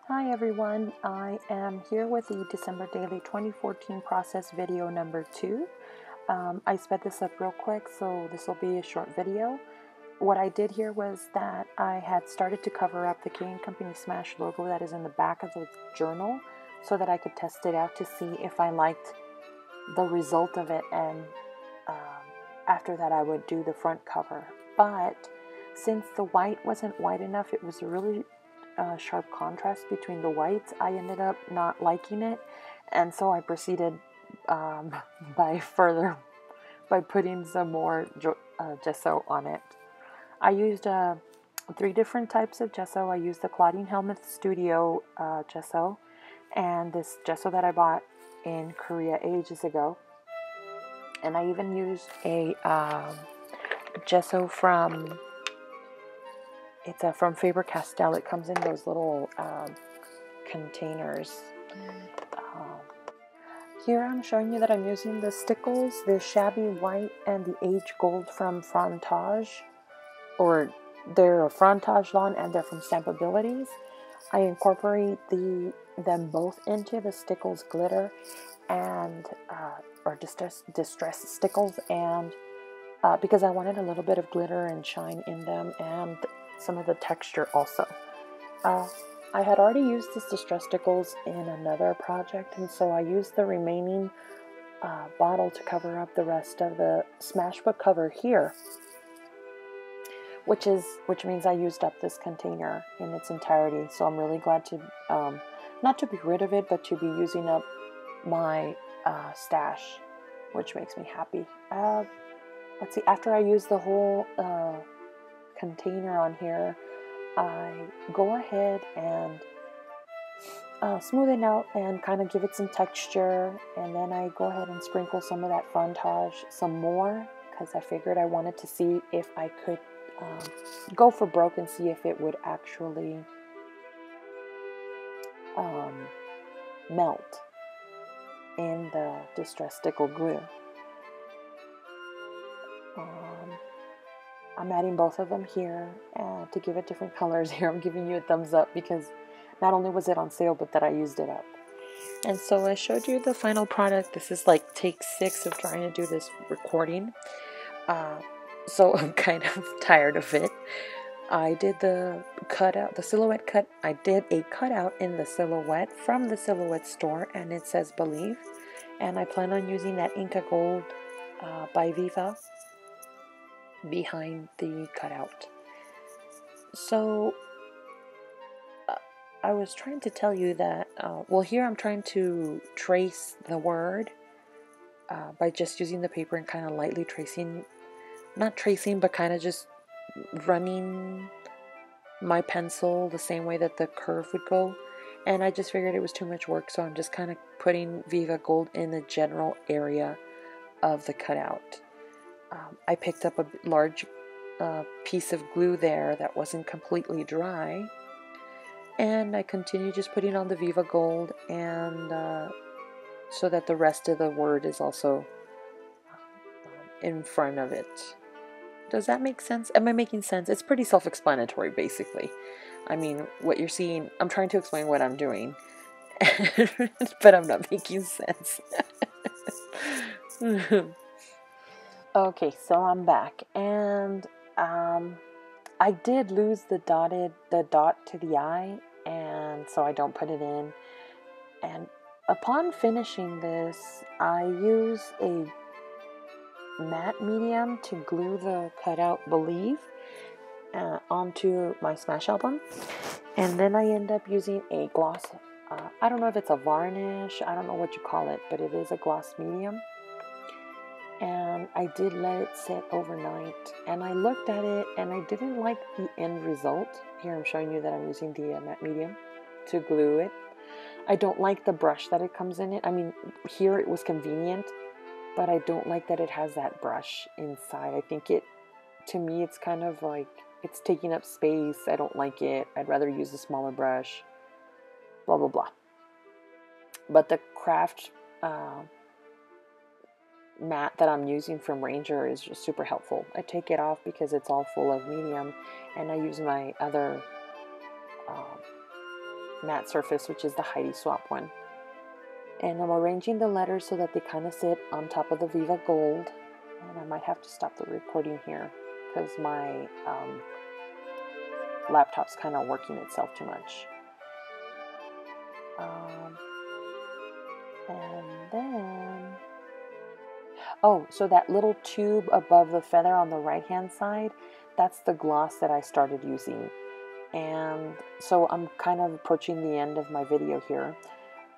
Hi everyone, I am here with the December Daily 2014 process video number 2. I sped this up real quick, so this will be a short video. What I did here was that I had started to cover up the King & Company Smash logo that is in the back of the journal so that I could test it out to see if I liked the result of it, and after that I would do the front cover. But since the white wasn't white enough, it was a really sharp contrast between the whites, I ended up not liking it, and so I proceeded by putting some more gesso on it. I used 3 different types of gesso. I used the Claudine Helmuth Studio gesso, and this gesso that I bought in Korea ages ago, and I even used a gesso from from Faber-Castell. It comes in those little containers. Here I'm showing you that I'm using the Stickles, the Shabby White, and the Age Gold from Frontage, or they're a Frontage lawn and they're from Stampabilities. I incorporate them both into the Stickles glitter and or distress Stickles, and because I wanted a little bit of glitter and shine in them and some of the texture also. I had already used this distress Stickles in another project, and so I used the remaining bottle to cover up the rest of the Smashbook cover here, which means I used up this container in its entirety. So I'm really glad to not to be rid of it, but to be using up my stash, which makes me happy. Let's see, after I use the whole container on here, I go ahead and smooth it out and kind of give it some texture, and then I go ahead and sprinkle some of that Frontage some more, because I figured I wanted to see if I could go for broke and see if it would actually melt in the Distress Stickle glue. I'm adding both of them here to give it different colors. Here I'm giving you a thumbs up because not only was it on sale, but that I used it up. And so I showed you the final product. This is like take 6 of trying to do this recording. So I'm kind of tired of it. I did the cutout, the silhouette cut. I did a cutout in the silhouette from the Silhouette store, and it says Believe. And I plan on using that Inca Gold by Viva behind the cutout. So I was trying to tell you that, well, here I'm trying to trace the word by just using the paper and kind of lightly tracing, not tracing, but kind of just running my pencil the same way that the curve would go. And I just figured it was too much work, so I'm just kind of putting Viva Gold in the general area of the cutout. I picked up a large piece of glue there that wasn't completely dry, and I continue just putting on the Viva Gold, and so that the rest of the word is also in front of it. Does that make sense? Am I making sense? It's pretty self-explanatory, basically. I mean, what you're seeing, I'm trying to explain what I'm doing, but I'm not making sense. Okay, so I'm back, and I did lose the dot to the eye, and so I don't put it in. And upon finishing this, I use a matte medium to glue the cutout Believe onto my Smash album, and then I end up using a gloss. I don't know if it's a varnish, I don't know what you call it, but it is a gloss medium. And I did let it sit overnight, and I looked at it and I didn't like the end result. Here I'm showing you that I'm using the matte medium to glue it. I don't like the brush that it comes in it. I mean, here it was convenient, but I don't like that it has that brush inside. I think to me, it's kind of like it's taking up space. I don't like it. I'd rather use a smaller brush, blah, blah, blah. But the craft matte that I'm using from Ranger is just super helpful. I take it off because it's all full of medium, and I use my other matte surface, which is the Heidi Swap one. And I'm arranging the letters so that they kind of sit on top of the Viva Gold. And I might have to stop the recording here because my laptop's kind of working itself too much. And then, oh, so that little tube above the feather on the right hand side, that's the gloss that I started using. And so I'm kind of approaching the end of my video here.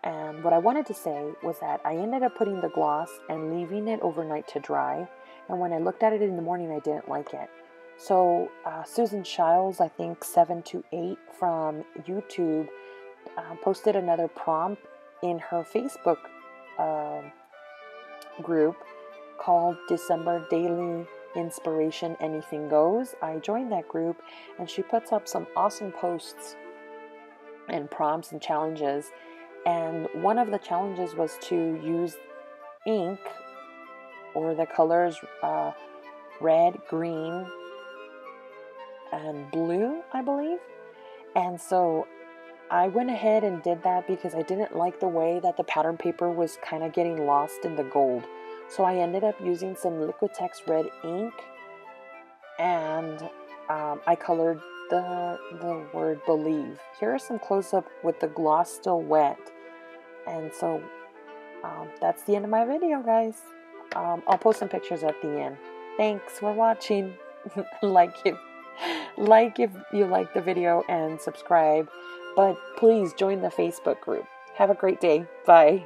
And what I wanted to say was that I ended up putting the gloss and leaving it overnight to dry. And when I looked at it in the morning, I didn't like it. So Susan Shiles, I think 728 from YouTube, posted another prompt in her Facebook group called December Daily Inspiration Anything Goes. I joined that group, and she puts up some awesome posts and prompts and challenges. And one of the challenges was to use ink or the colors red, green, and blue, I believe. And so I went ahead and did that because I didn't like the way that the pattern paper was kind of getting lost in the gold. So I ended up using some Liquitex red ink, and I colored the word believe. Here are some close-up with the gloss still wet. And so that's the end of my video, guys. I'll post some pictures at the end. Thanks for watching. like if you like the video, and subscribe. But please join the Facebook group. Have a great day. Bye.